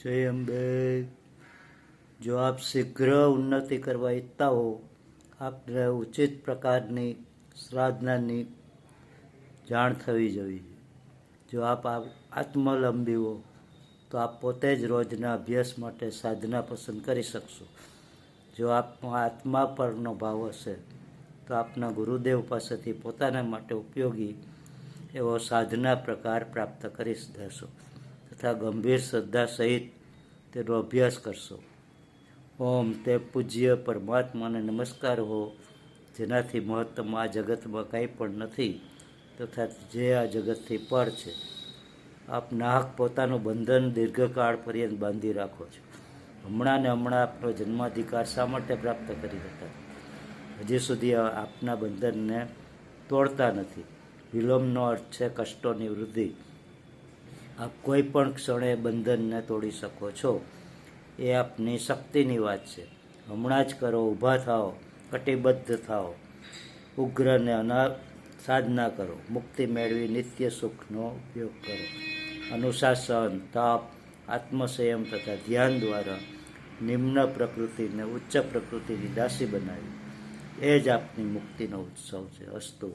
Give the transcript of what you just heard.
जय अम्बे। जो आप शीघ्र उन्नति करवा इच्छता हो, आपने उचित प्रकारनी साधनानी जाण थवी जोईए। जो आप आत्मलंबी हो तो आप पोते ज रोजना अभ्यास माटे साधना पसंद करी शकशो। जो आप आत्मा परनो भाव हशे तो आपना गुरुदेव पासेथी पोताना माटे उपयोगी एवो साधना प्रकार प्राप्त करी देशो तथा गंभीर श्रद्धा सहित तेनो अभ्यास करशो। ओम ते पूज्य परमात्मा ने नमस्कार हो, जेनाथी महत्तम आ जगत में कई पण नथी तथा जे आ जगत थी पर छे। आप नाहक पोतानो बंधन दीर्घकाळ पर्यंत बांधी राखो छो। हमणा ने हमणा आपनो जन्माधिकार शा माटे प्राप्त करी देता? हजी सुधी आपना बंधन ने तोड़ता नथी। विलंबनो अर्थ छे कष्टोनी वृद्धि। आप कोई पण क्षणे बंधन ने तोड़ी शको छो। ए आपनी शक्तिनी वात छे। हमणां ज करो, ऊभा थाओ, कटिबद्ध थाओ, उग्र ने साधना करो, मुक्ति मेळवी नित्य सुखनो उपयोग करो। अनुशासन, ताप, आत्मसंयम तथा ध्यान द्वारा निम्न प्रकृति ने उच्च प्रकृति की दासी बनावी। ए ज आपनी मुक्तिनो उत्सव छे। अस्तु।